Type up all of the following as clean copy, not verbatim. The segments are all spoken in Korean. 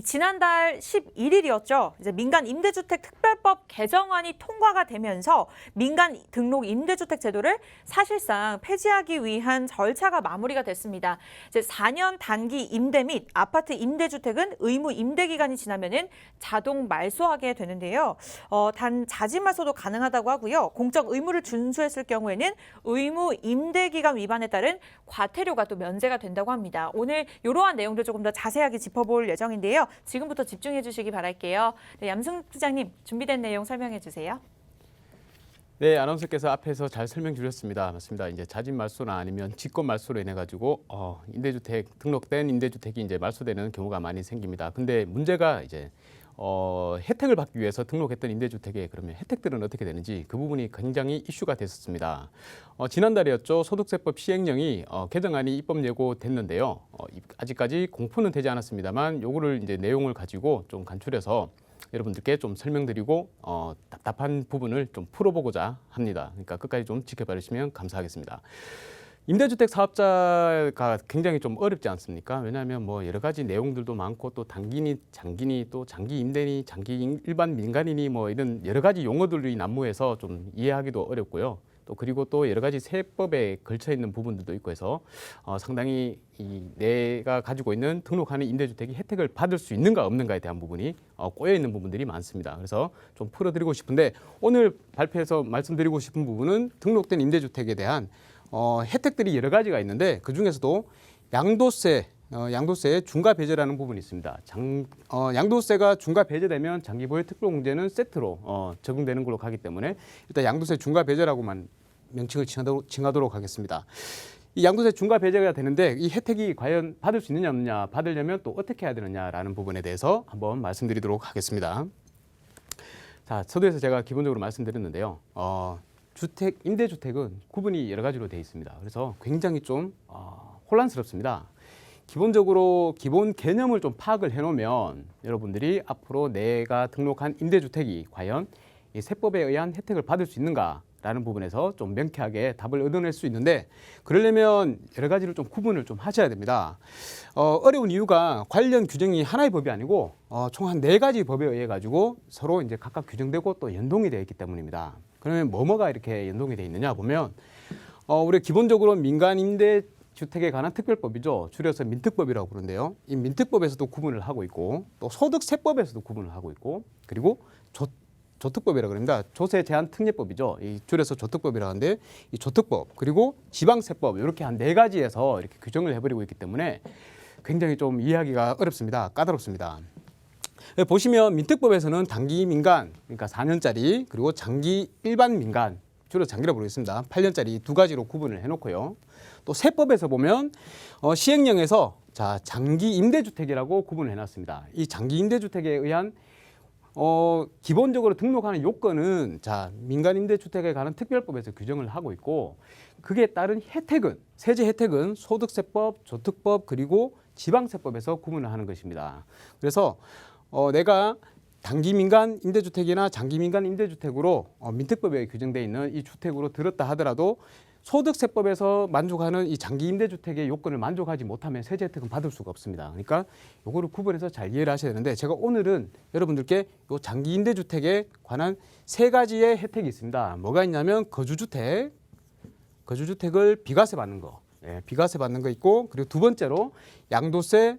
지난달 11일이었죠. 이제 민간 임대주택 특별법 개정안이 통과가 되면서 민간 등록 임대주택 제도를 사실상 폐지하기 위한 절차가 마무리가 됐습니다. 이제 4년 단기 임대 및 아파트 임대주택은 의무 임대 기간이 지나면은 자동 말소하게 되는데요. 단 자진 말소도 가능하다고 하고요. 공적 의무를 준수했을 경우에는 의무 임대 기간 위반에 따른 과태료가 또 면제가 된다고 합니다. 오늘 이러한 내용들 조금 더 자세하게 짚어볼 예정인데요. 지금부터 집중해 주시기 바랄게요. 네, 양승 부장님 준비된 내용 설명해 주세요. 네, 아나운서께서 앞에서 잘 설명 주셨습니다. 맞습니다. 이제 자진 말소나 아니면 직권 말소로 인해 가지고 임대주택 등록된 임대주택이 이제 말소되는 경우가 많이 생깁니다. 근데 문제가 이제 혜택을 받기 위해서 등록했던 임대주택의 그러면 혜택들은 어떻게 되는지 그 부분이 굉장히 이슈가 됐었습니다. 지난달이었죠. 소득세법 시행령이 개정안이 입법 예고됐는데요. 아직까지 공포는 되지 않았습니다만 요거를 이제 내용을 가지고 좀 간추려서 여러분들께 좀 설명드리고 답답한 부분을 좀 풀어보고자 합니다. 그러니까 끝까지 좀 지켜봐 주시면 감사하겠습니다. 임대주택 사업자가 굉장히 좀 어렵지 않습니까? 왜냐하면 뭐 여러 가지 내용들도 많고 또 단기니 장기니 또 장기 임대니 장기 일반 민간이니 뭐 이런 여러 가지 용어들이 난무해서 좀 이해하기도 어렵고요. 또 그리고 또 여러 가지 세법에 걸쳐 있는 부분들도 있고 해서 상당히 내가 가지고 있는 등록하는 임대주택이 혜택을 받을 수 있는가 없는가에 대한 부분이 꼬여 있는 부분들이 많습니다. 그래서 좀 풀어드리고 싶은데 오늘 발표해서 말씀드리고 싶은 부분은 등록된 임대주택에 대한 혜택들이 여러 가지가 있는데 그 중에서도 양도세 중과 배제라는 부분이 있습니다. 양도세가 중과 배제되면 장기보유 특별공제는 세트로 적용되는 걸로 가기 때문에 일단 양도세 중과 배제라고만 명칭을 칭하도록 하겠습니다. 이 양도세 중과 배제가 되는데 이 혜택이 과연 받을 수 있느냐 없느냐, 받으려면 또 어떻게 해야 되느냐라는 부분에 대해서 한번 말씀드리도록 하겠습니다. 자, 서두에서 제가 기본적으로 말씀드렸는데요. 임대주택은 구분이 여러 가지로 되어 있습니다. 그래서 굉장히 좀 혼란스럽습니다. 기본적으로 기본 개념을 좀 파악을 해놓으면 여러분들이 앞으로 내가 등록한 임대주택이 과연 이 세법에 의한 혜택을 받을 수 있는가라는 부분에서 좀 명쾌하게 답을 얻어낼 수 있는데 그러려면 여러 가지를 좀 구분을 좀 하셔야 됩니다. 어려운 이유가 관련 규정이 하나의 법이 아니고 총 한 4가지 법에 의해 가지고 서로 이제 각각 규정되고 또 연동이 되어 있기 때문입니다. 그러면 뭐가 이렇게 연동이 되어 있느냐 보면 우리 기본적으로 민간 임대 주택에 관한 특별법이죠. 줄여서 민특법이라고 그러는데요. 이 민특법에서도 구분을 하고 있고 또 소득세법에서도 구분을 하고 있고 그리고 조특법이라고 그럽니다. 조세 제한 특례법이죠. 이 줄여서 조특법이라고 하는데 이 조특법 그리고 지방세법 이렇게 한 4가지에서 이렇게 규정을 해버리고 있기 때문에 굉장히 좀 이해하기가 어렵습니다. 까다롭습니다. 보시면 민특법에서는 단기 민간 그러니까 4년짜리 그리고 장기 일반 민간 주로 장기라고 부르겠습니다. 8년짜리 2가지로 구분을 해놓고요. 또 세법에서 보면 시행령에서 장기 임대주택이라고 구분을 해놨습니다. 이 장기 임대주택에 의한 기본적으로 등록하는 요건은 민간 임대주택에 관한 특별법에서 규정을 하고 있고 그게 따른 혜택은 세제 혜택은 소득세법, 조특법 그리고 지방세법에서 구분을 하는 것입니다. 그래서 내가 단기 민간 임대주택이나 장기 민간 임대주택으로 민특법에 규정되어 있는 이 주택으로 들었다 하더라도 소득세법에서 만족하는 이 장기 임대주택의 요건을 만족하지 못하면 세제 혜택은 받을 수가 없습니다. 그러니까 요거를 구분해서 잘 이해를 하셔야 되는데 제가 오늘은 여러분들께 요 장기 임대주택에 관한 3가지의 혜택이 있습니다. 뭐가 있냐면 거주주택을 비과세 받는 거, 비과세 받는 거 있고 그리고 두 번째로 양도세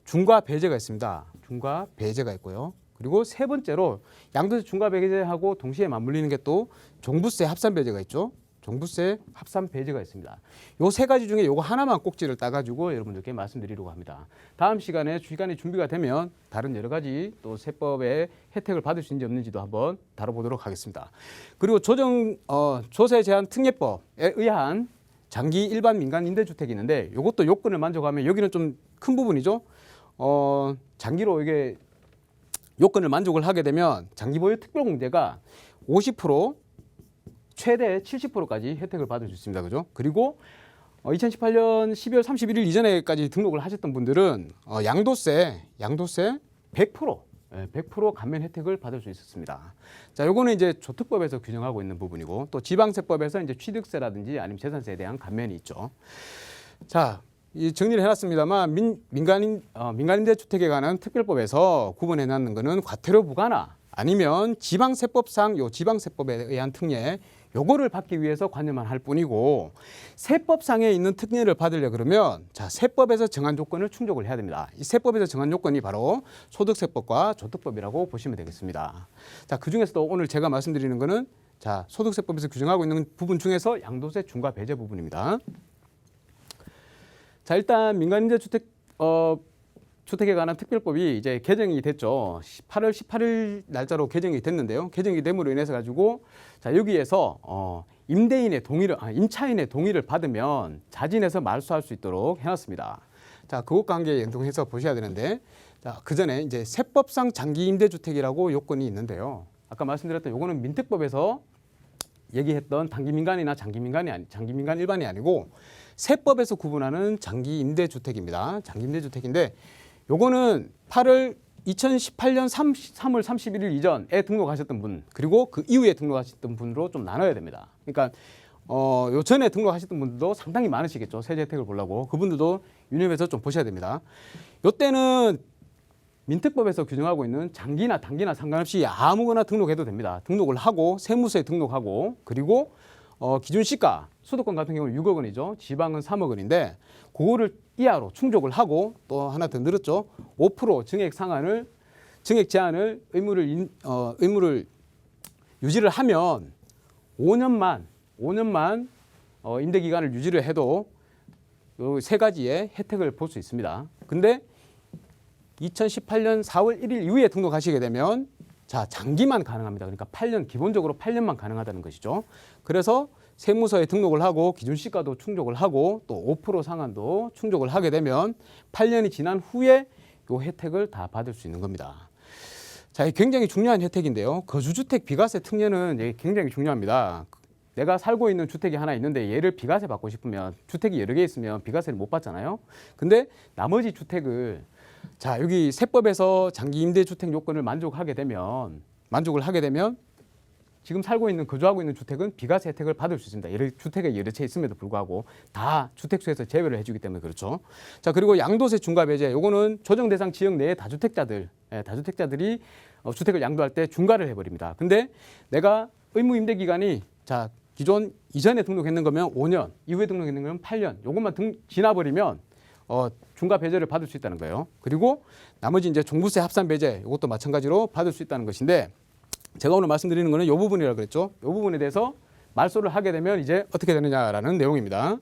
중과 배제가 있습니다. 중과 배제가 있고요. 그리고 세 번째로 양도세 중과 배제하고 동시에 맞물리는 게 또 종부세 합산 배제가 있죠. 종부세 합산 배제가 있습니다. 요 3가지 중에 요거 하나만 꼭지를 따가지고 여러분들께 말씀드리려고 합니다. 다음 시간에 준비가 되면 다른 여러 가지 또 세법의 혜택을 받을 수 있는지 없는지도 한번 다뤄보도록 하겠습니다. 그리고 조세 제한 특례법에 의한 장기 일반 민간 임대주택이 있는데 요것도 요건을 만족하면 여기는 좀 큰 부분이죠. 장기로 이게 요건을 만족을 하게 되면 장기보유 특별공제가 50% 최대 70%까지 혜택을 받을 수 있습니다. 그죠? 그리고 2018년 12월 31일 이전에까지 등록을 하셨던 분들은 양도세 100% 감면 혜택을 받을 수 있었습니다. 자, 요거는 이제 조특법에서 규정하고 있는 부분이고 또 지방세법에서 이제 취득세라든지 아니면 재산세에 대한 감면이 있죠. 자, 이 정리를 해놨습니다만 민간임대주택에 관한 특별법에서 구분해놨는 것은 과태료 부과나 아니면 지방세법상 요 지방세법에 의한 특례 요거를 받기 위해서 관여만 할 뿐이고 세법상에 있는 특례를 받으려 그러면 자 세법에서 정한 조건을 충족을 해야 됩니다. 이 세법에서 정한 조건이 바로 소득세법과 조특법이라고 보시면 되겠습니다. 자 그중에서도 오늘 제가 말씀드리는 거는 자 소득세법에서 규정하고 있는 부분 중에서 양도세 중과 배제 부분입니다. 자 일단 민간임대주택 주택에 관한 특별법이 이제 개정이 됐죠. 8월 18일 날짜로 개정이 됐는데요. 개정이 됨으로 인해서 가지고 자 여기에서 임차인의 동의를 받으면 자진해서 말소할 수 있도록 해놨습니다. 자 그것과 함께 연동해서 보셔야 되는데 자그 전에 이제 세법상 장기 임대주택이라고 요건이 있는데요. 아까 말씀드렸던 요거는 민특법에서 얘기했던 단기 민간이나 장기 민간 일반이 아니고 세법에서 구분하는 장기 임대주택입니다. 장기 임대주택인데 요거는 2018년 3월 31일 이전에 등록하셨던 분 그리고 그 이후에 등록하셨던 분으로 좀 나눠야 됩니다. 그러니까 요 전에 등록하셨던 분들도 상당히 많으시겠죠. 세제 혜택을 보려고 그분들도 유념해서 좀 보셔야 됩니다. 요때는 민특법에서 규정하고 있는 장기나 단기나 상관없이 아무거나 등록해도 됩니다. 등록을 하고 세무서에 등록하고 그리고 기준 시가 수도권 같은 경우는 6억 원이죠. 지방은 3억 원인데 그거를 이하로 충족을 하고 또 하나 더 늘었죠. 5% 증액 제한을 의무를 유지를 하면 5년만 임대 기간을 유지를 해도 요 세 가지의 혜택을 볼 수 있습니다. 근데 2018년 4월 1일 이후에 등록하시게 되면 자 장기만 가능합니다. 그러니까 8년 기본적으로 8년만 가능하다는 것이죠. 그래서 세무서에 등록을 하고 기준 시가도 충족을 하고 또 5% 상한도 충족을 하게 되면 8년이 지난 후에 이 혜택을 다 받을 수 있는 겁니다. 자, 굉장히 중요한 혜택인데요. 거주주택 비과세 특례는 굉장히 중요합니다. 내가 살고 있는 주택이 하나 있는데 얘를 비과세 받고 싶으면 주택이 여러 개 있으면 비과세를 못 받잖아요. 근데 나머지 주택을 자 여기 세법에서 장기 임대주택 요건을 만족을 하게 되면 지금 살고 있는 거주하고 있는 주택은 비과세 혜택을 받을 수 있습니다. 주택에 여러 채 있음에도 불구하고 다 주택수에서 제외를 해주기 때문에 그렇죠. 자 그리고 양도세 중과 배제 요거는 조정 대상 지역 내의 다주택자들이 주택을 양도할 때 중과를 해버립니다. 근데 내가 의무 임대 기간이 자 기존 이전에 등록했는 거면 5년, 이후에 등록했는 거면 8년 요것만 지나버리면 중과 배제를 받을 수 있다는 거예요. 그리고 나머지 이제 종부세 합산 배제 이것도 마찬가지로 받을 수 있다는 것인데 제가 오늘 말씀드리는 거는 이 부분이라고 그랬죠. 이 부분에 대해서 말소를 하게 되면 이제 어떻게 되느냐라는 내용입니다.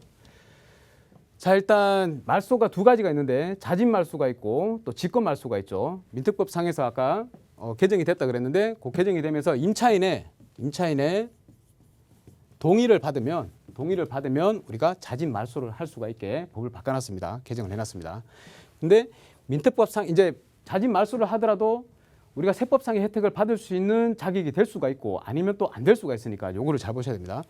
자 일단 말소가 두 가지가 있는데 자진 말소가 있고 또 직권 말소가 있죠. 민특법상에서 아까 개정이 됐다 그랬는데 그 개정이 되면서 임차인의 동의를 받으면 우리가 자진 말소를 할 수가 있게 법을 바꿔놨습니다. 개정을 해놨습니다. 근데 민특법상 이제 자진 말소를 하더라도 우리가 세법상의 혜택을 받을 수 있는 자격이 될 수가 있고 아니면 또 안 될 수가 있으니까 요거를 잘 보셔야 됩니다.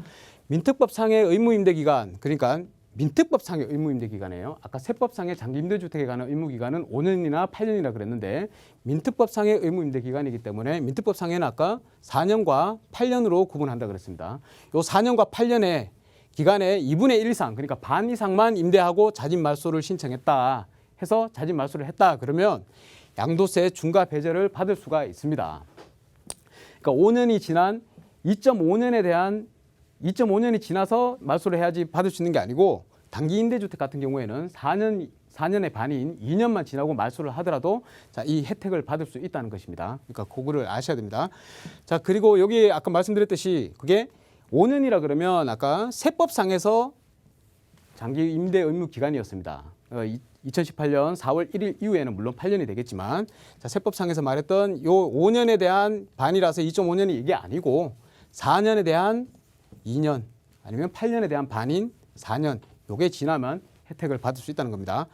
민특법상의 의무임대기간 그러니까 민특법상의 의무임대기간이에요. 아까 세법상의 장기임대주택에 관한 의무기간은 5년이나 8년이라 그랬는데 민특법상의 의무임대기간이기 때문에 민특법상에는 아까 4년과 8년으로 구분한다 그랬습니다. 요 4년과 8년의 기간에 2분의 1 이상 그러니까 반 이상만 임대하고 자진 말소를 신청했다 해서 자진 말소를 했다 그러면 양도세 중과 배제를 받을 수가 있습니다. 그러니까 5년이 지난 2.5년이 지나서 말소를 해야지 받을 수 있는 게 아니고 단기 임대주택 같은 경우에는 4년의 반인 2년만 지나고 말소를 하더라도 자, 이 혜택을 받을 수 있다는 것입니다. 그러니까 그거를 아셔야 됩니다. 자, 그리고 여기 아까 말씀드렸듯이 그게 5년이라 그러면 아까 세법상에서 장기 임대 의무 기간이었습니다. 2018년 4월 1일 이후에는 물론 8년이 되겠지만 자, 세법상에서 말했던 요 5년에 대한 반이라서 2.5년이 이게 아니고 4년에 대한 2년 아니면 8년에 대한 반인 4년 요게 지나면 혜택을 받을 수 있다는 겁니다.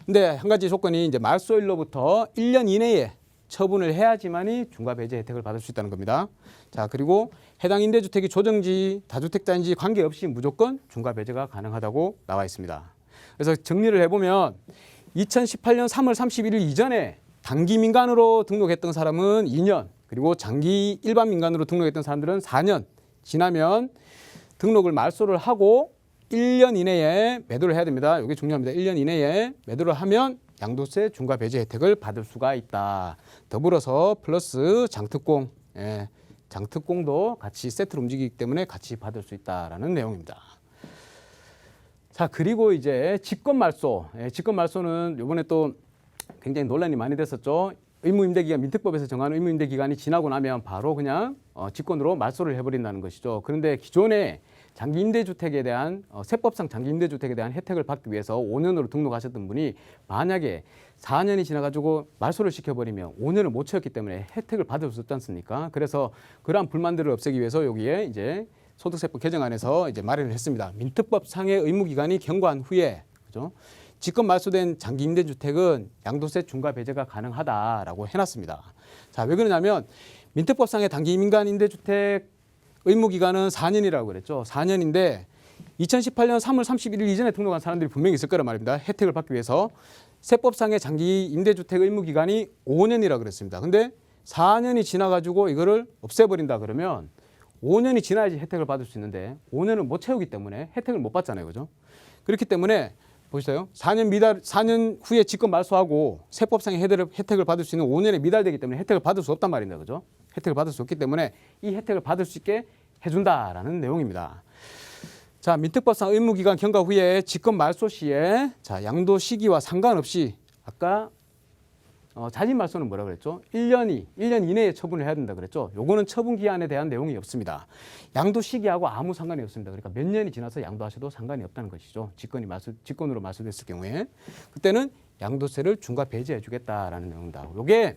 근데 한 가지 조건이 이제 말소일로부터 1년 이내에 처분을 해야지만이 중과 배제 혜택을 받을 수 있다는 겁니다. 자, 그리고 해당 임대주택이 조정지, 다주택자인지 관계없이 무조건 중과 배제가 가능하다고 나와 있습니다. 그래서 정리를 해보면 2018년 3월 31일 이전에 단기 민간으로 등록했던 사람은 2년, 그리고 장기 일반 민간으로 등록했던 사람들은 4년 지나면 등록을 말소를 하고 1년 이내에 매도를 해야 됩니다. 이게 중요합니다. 1년 이내에 매도를 하면 양도세 중과 배제 혜택을 받을 수가 있다. 더불어서 플러스 장특공, 장특공도 같이 세트로 움직이기 때문에 같이 받을 수 있다라는 내용입니다. 자, 그리고 이제 직권말소. 직권말소는 이번에 또 굉장히 논란이 많이 됐었죠. 의무임대기간, 민특법에서 정한 의무임대기간이 지나고 나면 바로 그냥 직권으로 말소를 해버린다는 것이죠. 그런데 기존에 장기임대주택에 대한 세법상 장기임대주택에 대한 혜택을 받기 위해서 5년으로 등록하셨던 분이 만약에 4년이 지나가지고 말소를 시켜버리면 5년을 못 채웠기 때문에 혜택을 받을 수 없지 않습니까? 그래서 그러한 불만들을 없애기 위해서 여기에 이제 소득세법 개정안에서 이제 마련을 했습니다. 민특법상의 의무기간이 경과한 후에, 그죠? 직권 말소된 장기임대주택은 양도세 중과 배제가 가능하다라고 해놨습니다. 자, 왜 그러냐면 민특법상의 단기민간 임대주택 의무기간은 4년이라고 그랬죠. 4년인데 2018년 3월 31일 이전에 등록한 사람들이 분명히 있을 거란 말입니다. 혜택을 받기 위해서. 세법상의 장기 임대주택 의무기간이 5년이라고 그랬습니다. 근데 4년이 지나가지고 이거를 없애버린다 그러면 5년이 지나야지 혜택을 받을 수 있는데 5년을 못 채우기 때문에 혜택을 못 받잖아요. 그죠? 그렇기 때문에 보시세요. 4년 후에 직권 말소하고 세법상의 혜택을 받을 수 있는 5년에 미달되기 때문에 혜택을 받을 수 없단 말입니다. 그죠? 혜택을 받을 수 없기 때문에 이 혜택을 받을 수 있게 해준다라는 내용입니다. 자, 민특법상 의무기간 경과 후에 직권 말소 시에 자, 양도 시기와 상관없이 아까 자진 말소는 뭐라 그랬죠? 1년 이내에 처분을 해야 된다 그랬죠? 요거는 처분 기한에 대한 내용이 없습니다. 양도 시기하고 아무 상관이 없습니다. 그러니까 몇 년이 지나서 양도하셔도 상관이 없다는 것이죠. 직권으로 말소됐을 경우에 그때는 양도세를 중과 배제해 주겠다라는 내용입니다. 요게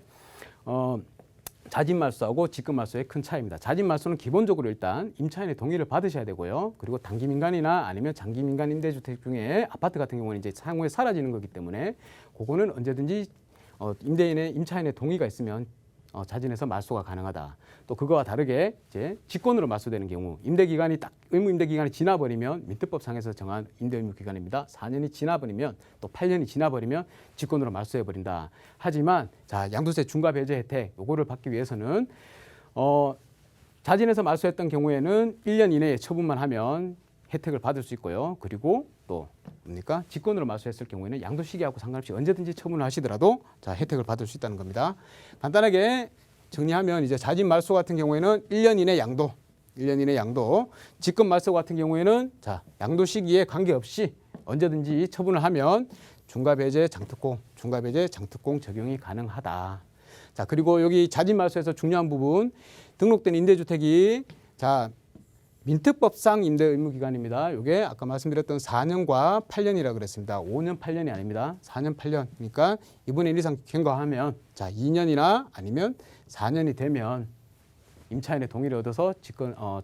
자진 말소하고 직권 말소의 큰 차이입니다. 자진 말소는 기본적으로 일단 임차인의 동의를 받으셔야 되고요. 그리고 단기 민간이나 아니면 장기 민간 임대주택 중에 아파트 같은 경우는 이제 향후에 사라지는 거기 때문에 그거는 언제든지 임차인의 동의가 있으면 자진해서 말소가 가능하다. 또 그거와 다르게 이제 직권으로 말소되는 경우 임대기간이 딱 의무 임대기간이 지나버리면 민특법상에서 정한 임대의무 기간입니다. 4년이 지나버리면 또 8년이 지나버리면 직권으로 말소해버린다. 하지만 자, 양도세 중과 배제 혜택 요거를 받기 위해서는 자진해서 말소했던 경우에는 1년 이내에 처분만 하면 혜택을 받을 수 있고요. 그리고 또 뭡니까? 직권으로 말소했을 경우에는 양도 시기하고 상관없이 언제든지 처분을 하시더라도 자, 혜택을 받을 수 있다는 겁니다. 간단하게 정리하면 이제 자진 말소 같은 경우에는 1년 이내 양도, 1년 이내 양도. 직권 말소 같은 경우에는 자, 양도 시기에 관계없이 언제든지 처분을 하면 중과 배제 장특공, 중과 배제 장특공 적용이 가능하다. 자, 그리고 여기 자진 말소에서 중요한 부분 등록된 임대주택이 자, 민특법상 임대 의무 기간입니다. 이게 아까 말씀드렸던 4년과 8년이라고 그랬습니다. 5년, 8년이 아닙니다. 4년, 8년. 그러니까 2분의 1 이상 경과하면 자, 2년이나 아니면 4년이 되면 임차인의 동의를 얻어서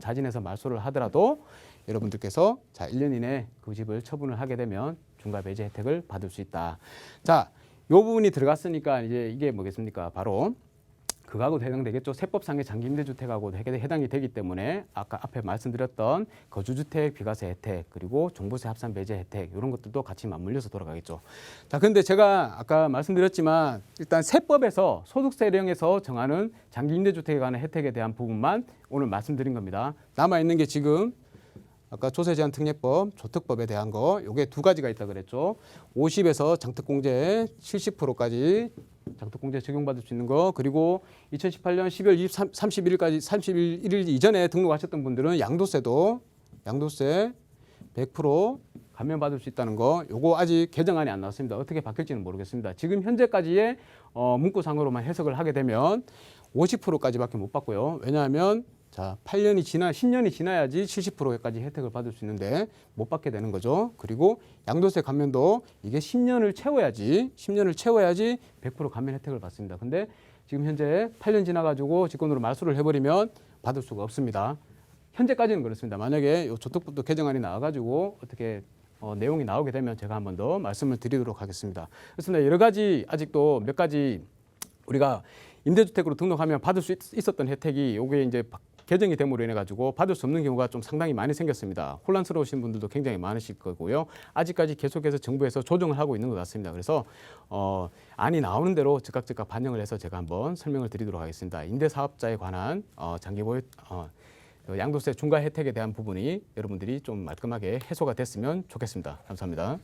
자진해서 말소를 하더라도 여러분들께서 자, 1년 이내에 그 집을 처분을 하게 되면 중과 배제 혜택을 받을 수 있다. 자, 이 부분이 들어갔으니까 이제 이게 뭐겠습니까? 바로 그거하고도 해당되겠죠. 세법상의 장기임대주택하고도 해당이 되기 때문에 아까 앞에 말씀드렸던 거주주택 비과세 혜택 그리고 종부세 합산 배제 혜택 이런 것들도 같이 맞물려서 돌아가겠죠. 자, 근데 제가 아까 말씀드렸지만 일단 세법에서 소득세령에서 정하는 장기임대주택에 관한 혜택에 대한 부분만 오늘 말씀드린 겁니다. 남아있는 게 지금 아까 조세제한특례법, 조특법에 대한 거 요게 두 가지가 있다 그랬죠. 50에서 장특공제 70%까지 장특공제 적용받을 수 있는 거 그리고 2018년 12월 31일까지 31일 이전에 등록하셨던 분들은 양도세 100% 감면받을 수 있다는 거 요거 아직 개정안이 안 나왔습니다. 어떻게 바뀔지는 모르겠습니다. 지금 현재까지의 문구상으로만 해석을 하게 되면 50%까지밖에 못 받고요. 왜냐하면 자, 8년이 지나 10년이 지나야지 70%까지 혜택을 받을 수 있는데 못 받게 되는 거죠. 그리고 양도세 감면도 이게 10년을 채워야지 100% 감면 혜택을 받습니다. 근데 지금 현재 8년 지나가지고 직권으로 말소를 해버리면 받을 수가 없습니다. 현재까지는 그렇습니다. 만약에 이 조특법도 개정안이 나와가지고 어떻게 내용이 나오게 되면 제가 한 번 더 말씀을 드리도록 하겠습니다. 그렇습니다. 여러 가지 아직도 몇 가지 우리가 임대주택으로 등록하면 받을 수 있었던 혜택이 요게 이제 개정이 됨으로 인해 가지고 받을 수 없는 경우가 좀 상당히 많이 생겼습니다. 혼란스러우신 분들도 굉장히 많으실 거고요. 아직까지 계속해서 정부에서 조정을 하고 있는 것 같습니다. 그래서 안이 나오는 대로 즉각 반영을 해서 제가 한번 설명을 드리도록 하겠습니다. 임대사업자에 관한 장기보유 양도세 중과 혜택에 대한 부분이 여러분들이 좀 말끔하게 해소가 됐으면 좋겠습니다. 감사합니다.